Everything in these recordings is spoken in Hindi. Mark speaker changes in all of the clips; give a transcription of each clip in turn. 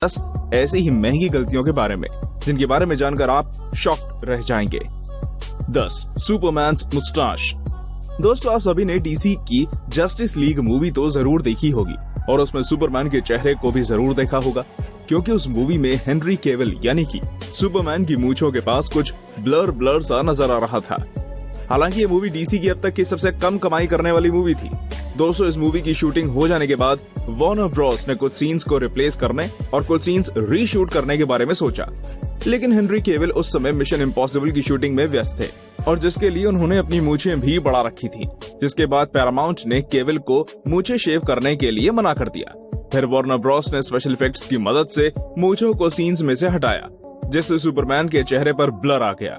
Speaker 1: 10 ऐसी ही महंगी गलतियों के बारे में जिनके बारे में जानकर आप शॉक्ड रह जाएंगे। 10 सुपरमैन्स मुस्टाश। दोस्तों, आप सभी ने डीसी की जस्टिस लीग मूवी तो जरूर देखी होगी और उसमें सुपरमैन के चेहरे को भी जरूर देखा होगा, क्योंकि उस मूवी में हेनरी केविल यानी कि सुपरमैन की मूंछों के पास कुछ ब्लर सा नजर आ रहा था। हालांकि ये मूवी डीसी की अब तक की सबसे कम कमाई करने वाली मूवी थी। दोस्तों, इस मूवी की शूटिंग हो जाने के बाद वार्नर ब्रॉस ने कुछ सीन्स को रिप्लेस करने और कुछ सीन्स रीशूट करने के बारे में सोचा, लेकिन हेनरी केविल उस समय मिशन इम्पॉसिबल की शूटिंग में व्यस्त थे और जिसके लिए उन्होंने अपनी मूछें भी बढ़ा रखी थी, जिसके बाद पैरामाउंट ने केविल को मूछें शेव करने के लिए मना कर दिया। फिर वार्नर ब्रॉस ने स्पेशल इफेक्ट्स की मदद से मूछों को सीन्स में से हटाया, जिससे सुपरमैन के चेहरे पर ब्लर आ गया।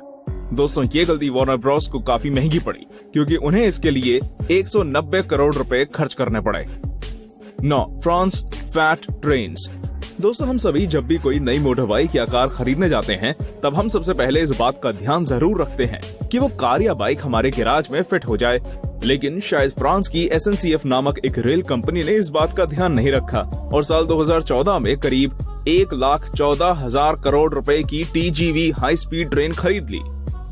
Speaker 1: दोस्तों, ये गलती वार्नर ब्रॉस को काफी महंगी पड़ी, क्योंकि उन्हें इसके लिए 190 करोड़ रुपए खर्च करने पड़े। 9 फ्रांस फैट ट्रेन्स। दोस्तों, हम सभी जब भी कोई नई मोटर बाइक या कार खरीदने जाते हैं, तब हम सबसे पहले इस बात का ध्यान जरूर रखते हैं कि वो कार या बाइक हमारे गैराज में फिट हो जाए। लेकिन शायद फ्रांस की SNCF नामक एक रेल कंपनी ने इस बात का ध्यान नहीं रखा और साल 2014 में करीब 1,14,000 करोड़ रुपए की TGV हाई स्पीड ट्रेन खरीद ली।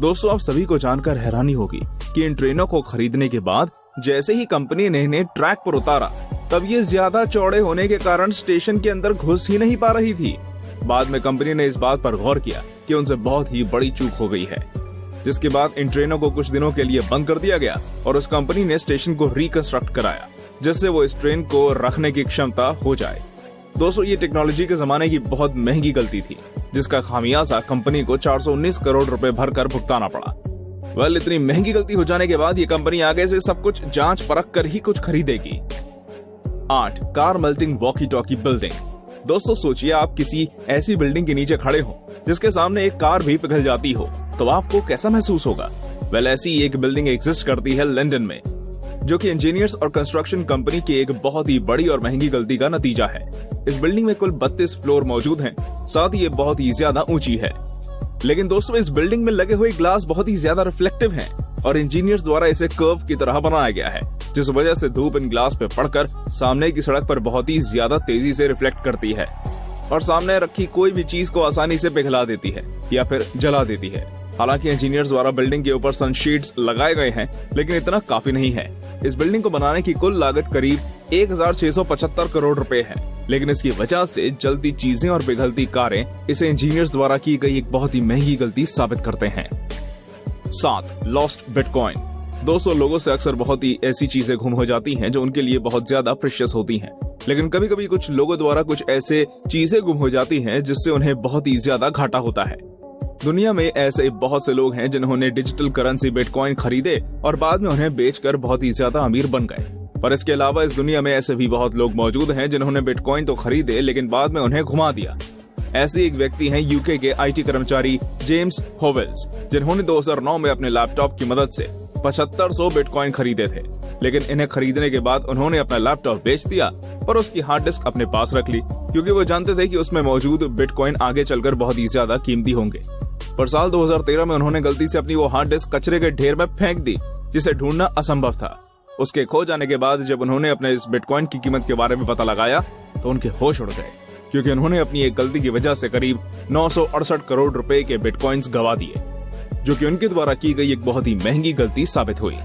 Speaker 1: दोस्तों, आप सभी को जानकर हैरानी होगी कि इन ट्रेनों को खरीदने के बाद जैसे ही कंपनी ने इन्हें ट्रैक पर उतारा, तब ये ज्यादा चौड़े होने के कारण स्टेशन के अंदर घुस ही नहीं पा रही थी। बाद में कंपनी ने इस बात पर गौर किया कि उनसे बहुत ही बड़ी चूक हो गई है, जिसके बाद इन ट्रेनों को कुछ दिनों के लिए बंद कर दिया गया और उस कंपनी ने स्टेशन को रिकंस्ट्रक्ट कराया, जिससे वो इस ट्रेन को रखने की क्षमता हो जाए। दोस्तों, ये टेक्नोलॉजी के जमाने की बहुत महंगी गलती थी, जिसका खामियाजा कंपनी को 419 करोड़ रुपए भरकर भुगताना पड़ा। इतनी महंगी गलती हो जाने के बाद ये कंपनी आगे से सब कुछ जांच परख कर ही कुछ खरीदेगी। 8 car melting walkie talkie building. दोस्तों, सोचिए आप किसी ऐसी बिल्डिंग के नीचे खड़े हो जिसके सामने एक कार भी पिघल जाती हो, तो आपको कैसा महसूस होगा? ऐसी एक बिल्डिंग एग्जिस्ट करती है लंदन में, जो कि इंजीनियर्स और कंस्ट्रक्शन कंपनी की एक बहुत ही बड़ी और महंगी गलती का नतीजा है। इस बिल्डिंग में कुल 32 फ्लोर मौजूद हैं, साथ ही ये बहुत ही ज्यादा ऊंची है। लेकिन दोस्तों, इस बिल्डिंग में लगे हुए ग्लास बहुत ही ज्यादा रिफ्लेक्टिव हैं और इंजीनियर्स द्वारा इसे कर्व की तरह बनाया गया है, जिस वजह से धूप इन ग्लास पे पड़कर सामने की सड़क पर बहुत ही ज्यादा तेजी से रिफ्लेक्ट करती है और सामने रखी कोई भी चीज को आसानी से पिघला देती है या फिर जला देती है। हालांकि इंजीनियर्स द्वारा बिल्डिंग के ऊपर सनशीट्स लगाए गए हैं, लेकिन इतना काफी नहीं है। इस बिल्डिंग को बनाने की कुल लागत करीब 1,675 करोड़ रुपए है, लेकिन इसकी वजह से जलती चीजें और पिघलती कारें इसे इंजीनियर्स द्वारा की गई एक बहुत ही महंगी गलती साबित करते हैं। 7 लॉस्ट बिटकॉइन। दोस्तों, लोगों से अक्सर बहुत ही ऐसी चीजें गुम हो जाती हैं जो उनके लिए बहुत ज्यादा प्रेशियस होती हैं, लेकिन कभी कभी कुछ लोगों द्वारा कुछ ऐसे चीजें गुम हो जाती हैं जिससे उन्हें बहुत ही ज्यादा घाटा होता है। दुनिया में ऐसे बहुत से लोग हैं जिन्होंने डिजिटल करेंसी बिटकॉइन खरीदे और बाद में उन्हें बेचकर बहुत ही ज्यादा अमीर बन गए। पर इसके अलावा इस दुनिया में ऐसे भी बहुत लोग मौजूद हैं जिन्होंने बिटकॉइन तो खरीदे, लेकिन बाद में उन्हें घुमा दिया। ऐसे एक व्यक्ति हैं यूके के IT कर्मचारी जेम्स होवेल्स, जिन्होंने 2009 में अपने लैपटॉप की मदद से 7500 बिटकॉइन खरीदे थे, लेकिन इन्हें खरीदने के बाद उन्होंने अपना लैपटॉप बेच दिया और उसकी हार्ड डिस्क अपने पास रख ली, क्योंकि वो जानते थे कि उसमें मौजूद बिटकॉइन आगे चलकर बहुत ही ज्यादा कीमती होंगे। पर साल 2013 में उन्होंने गलती से अपनी वो हार्ड डिस्क कचरे के ढेर में फेंक दी, जिसे ढूंढना असंभव था। उसके खो जाने के बाद जब उन्होंने अपने इस बिटकॉइन की कीमत के बारे में पता लगाया, तो उनके होश उड़ गए, क्योंकि उन्होंने अपनी एक गलती की वजह से करीब 968 करोड़ रुपए के बिटकॉइंस गवा दिए, जो कि उनके द्वारा की गई एक बहुत ही महंगी गलती साबित हुई।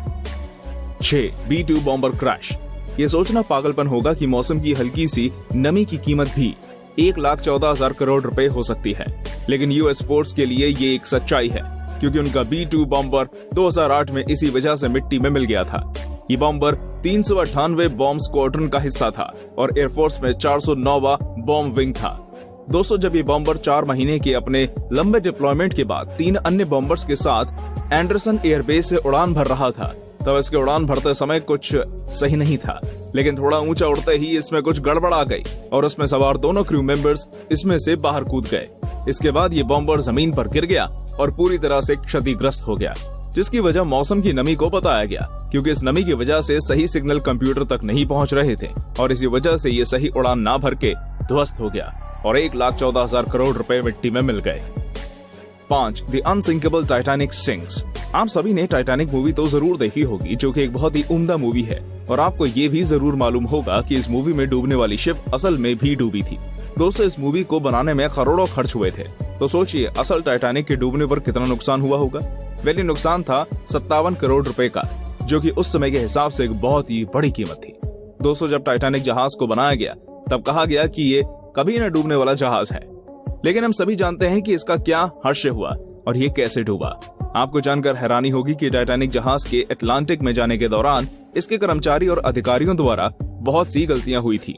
Speaker 1: 6 B-2 बॉम्बर क्रैश। ये सोचना पागलपन होगा कि मौसम की हल्की सी नमी की कीमत भी 1,14,000 करोड़ रुपए हो सकती है, लेकिन US फोर्स के लिए ये एक सच्चाई है, क्योंकि उनका B-2 बॉम्बर 2008 में इसी वजह से मिट्टी में मिल गया था। ये बॉम्बर 398 बॉम्ब स्क्वाड्रन का हिस्सा था और एयरफोर्स में 409वां बॉम्ब विंग था। दोस्तों, जब ये बॉम्बर 4 महीने के अपने लंबे डिप्लॉयमेंट के बाद 3 अन्य बॉम्बर्स के साथ एंडरसन एयरबेस से उड़ान भर रहा था, तब इसके उड़ान भरते समय कुछ सही नहीं था, लेकिन थोड़ा ऊंचा उड़ते ही इसमें कुछ गड़बड़ आ गई और उसमें सवार दोनों क्रू मेंबर्स इसमें से बाहर कूद गए। इसके बाद ये बॉम्बर जमीन पर गिर गया और पूरी तरह से क्षतिग्रस्त हो गया, जिसकी वजह मौसम की नमी को बताया गया, क्योंकि इस नमी की वजह से सही सिग्नल कंप्यूटर तक नहीं पहुंच रहे थे और इसी वजह से ये सही उड़ान ना भर के ध्वस्त हो गया और 1,14,000 करोड़ रुपए मिट्टी में मिल गए। 5 द अनसिंकेबल टाइटैनिक सिंक्स। आप सभी ने टाइटैनिक मूवी तो जरूर देखी होगी, जो कि एक बहुत ही उम्दा मूवी है और आपको ये भी जरूर मालूम होगा कि इस मूवी में डूबने वाली शिप असल में भी डूबी थी। दोस्तों इस मूवी को बनाने में करोड़ों खर्च हुए थे। तो सोचिए असल टाइटैनिक के डूबने पर कितना नुकसान हुआ होगा। वैसे नुकसान था 57 करोड़ रुपए का, जो कि उस समय के हिसाब से एक बहुत ही बड़ी कीमत थी। दोस्तों जब टाइटैनिक जहाज को बनाया गया तब कहा गया कि ये कभी न डूबने वाला जहाज है, लेकिन हम सभी जानते हैं कि इसका क्या हश्र हुआ और ये कैसे डूबा। आपको जानकर हैरानी होगी कि टाइटैनिक जहाज के अटलांटिक में जाने के दौरान इसके कर्मचारी और अधिकारियों द्वारा बहुत सी गलतियां हुई थी।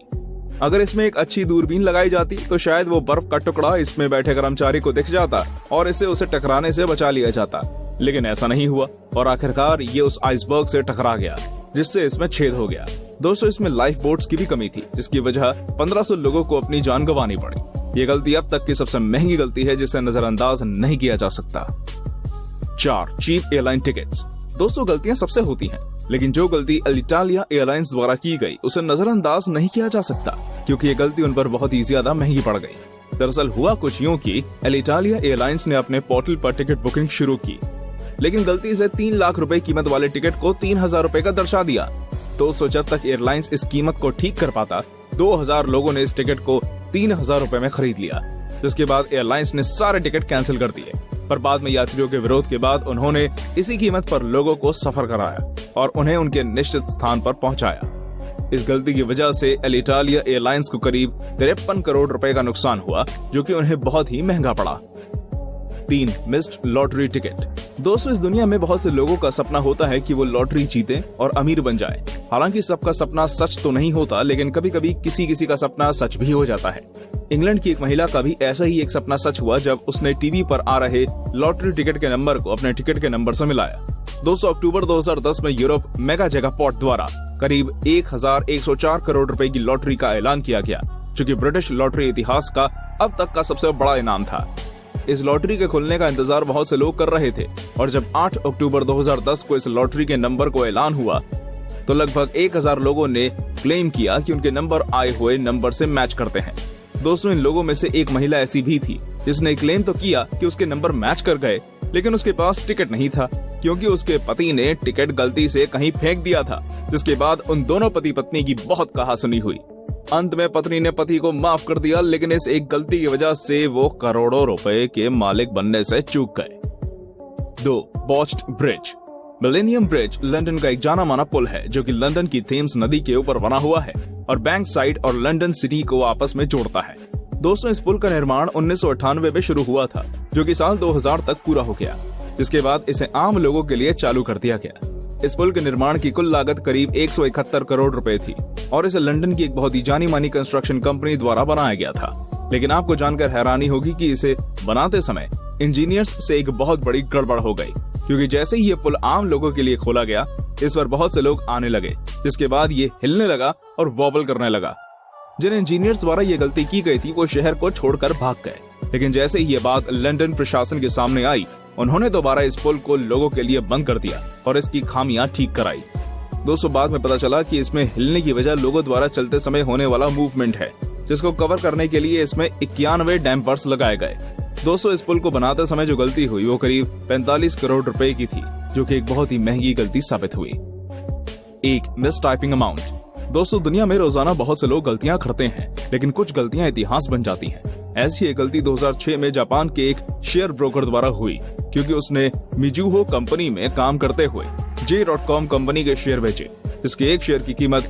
Speaker 1: अगर इसमें एक अच्छी दूरबीन लगाई जाती तो शायद वो बर्फ का टुकड़ा इसमें बैठे कर्मचारी को दिख जाता और इसे उसे टकराने से बचा लिया जाता, लेकिन ऐसा नहीं हुआ और आखिरकार ये उस आइसबर्ग से टकरा गया, जिससे इसमें छेद हो गया। दोस्तों इसमें लाइफ बोट्स की भी कमी थी, जिसकी वजह 1500 लोगों को अपनी जान गंवानी पड़ी। ये गलती अब तक की सबसे महंगी गलती है जिसे नजरअंदाज नहीं किया जा सकता। 4. Cheap airline tickets. दोस्तों गलतियां सबसे होती हैं, लेकिन जो गलती अलिटालिया एयरलाइंस द्वारा की गई उसे नजरअंदाज नहीं किया जा सकता, क्योंकि ये गलती उन पर बहुत ही ज्यादा महंगी पड़ गई। दरअसल हुआ कुछ यूं कि अलिटालिया एयरलाइंस ने अपने पोर्टल पर टिकट बुकिंग शुरू की, लेकिन गलती से 3 लाख रुपए कीमत वाले टिकट को 3000 रुपए का दर्शा दिया। दोस्तों जब तक एयरलाइंस इस कीमत को ठीक कर पाता 2000 लोगों ने इस टिकट को 3000 रुपए में खरीद लिया, जिसके बाद एयरलाइंस ने सारे टिकट कैंसिल कर दिए। पर बाद में यात्रियों के विरोध के बाद उन्होंने इसी कीमत पर लोगों को सफर कराया और उन्हें उनके निश्चित स्थान पर पहुंचाया। इस गलती की वजह से अलिटालिया एयरलाइंस को करीब 53 करोड़ रुपए का नुकसान हुआ, जो कि उन्हें बहुत ही महंगा पड़ा। 3. Missed lottery ticket. दोस्तों इस दुनिया में बहुत से लोगों का सपना होता है कि वो लॉटरी जीते और अमीर बन जाए। हालांकि सबका सपना सच तो नहीं होता, लेकिन कभी कभी किसी का सपना सच भी हो जाता है। इंग्लैंड की एक महिला का भी ऐसा ही एक सपना सच हुआ जब उसने टीवी पर आ रहे लॉटरी टिकट के नंबर को अपने टिकट के नंबर से मिलाया। 2 अक्टूबर 2010 में यूरोप मेगा जैकपॉट द्वारा करीब 1104 करोड़ रुपए की लॉटरी का ऐलान किया गया, जो कि ब्रिटिश लॉटरी इतिहास का अब तक का सबसे बड़ा इनाम था। इस लॉटरी के खुलने का इंतजार बहुत से लोग कर रहे थे और जब 8 अक्टूबर 2010 को इस लॉटरी के नंबर को ऐलान हुआ तो लगभग 1000 लोगों ने क्लेम किया कि उनके नंबर आए हुए नंबर से मैच करते हैं। दोस्तों इन लोगों में से एक महिला ऐसी भी थी जिसने क्लेम तो किया कि उसके नंबर मैच कर गए, लेकिन उसके पास टिकट नहीं था, क्योंकि उसके पति ने टिकट गलती से कहीं फेंक दिया था, जिसके बाद उन दोनों पति पत्नी की बहुत कहासुनी हुई। अंत में पत्नी ने पति को माफ कर दिया, लेकिन इस एक गलती की वजह से वो करोड़ों रुपए के मालिक बनने से चूक गए। 2. Botched bridge. Millennium bridge London का एक जाना माना पुल है, जो कि लंदन की थेम्स नदी के ऊपर बना हुआ है और बैंक साइड और लंदन सिटी को आपस में जोड़ता है। दोस्तों इस पुल का निर्माण 1998 में शुरू हुआ था, जो कि साल 2000 तक पूरा हो गया, जिसके बाद इसे आम लोगों के लिए चालू कर दिया गया। इस पुल के निर्माण की कुल लागत करीब 171 करोड़ रुपए थी और इसे लंदन की एक बहुत ही जानी मानी कंस्ट्रक्शन कंपनी द्वारा बनाया गया था। लेकिन आपको जानकर हैरानी होगी कि इसे बनाते समय इंजीनियर्स से एक बहुत बड़ी गड़बड़ हो गई, क्योंकि जैसे ही ये पुल आम लोगों के लिए खोला गया इस पर बहुत से लोग आने लगे, जिसके बाद ये हिलने लगा और वॉबल करने लगा। जिन इंजीनियर्स द्वारा ये गलती की गई थी वो शहर को छोड़कर भाग गए, लेकिन जैसे ही ये बात लंदन प्रशासन के सामने आई उन्होंने दोबारा इस पुल को लोगों के लिए बंद कर दिया और इसकी खामियां ठीक कराई। दोस्तों बाद में पता चला कि इसमें हिलने की वजह लोगों द्वारा चलते समय होने वाला मूवमेंट है, जिसको कवर करने के लिए इसमें 91 डैम्पर्स लगाए गए। दोस्तों इस पुल को बनाते समय जो गलती हुई वो करीब 45 करोड़ रुपए की थी, जो कि एक बहुत ही महंगी गलती साबित हुई। 1. Miss typing amount. दोस्तों दुनिया में रोजाना बहुत से लोग गलतियां करते हैं, लेकिन कुछ गलतियां इतिहास बन जाती हैं। ऐसी एक गलती 2006 में जापान के एक शेयर ब्रोकर द्वारा हुई, क्योंकि उसने मिजुहो कंपनी में काम करते हुए J.com कंपनी के शेयर बेचे, जिसके एक शेयर की कीमत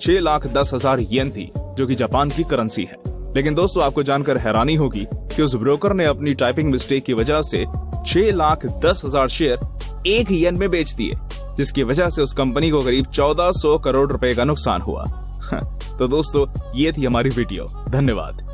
Speaker 1: 6,10,000 येन थी, जो कि जापान की करेंसी है। लेकिन दोस्तों आपको जानकर हैरानी होगी कि उस ब्रोकर ने अपनी टाइपिंग मिस्टेक की वजह से 6,10,000 शेयर 1 येन में बेच दिए, जिसकी वजह से उस कंपनी को करीब 1400 करोड़ रुपए का नुकसान हुआ। तो दोस्तों ये थी हमारी वीडियो। धन्यवाद।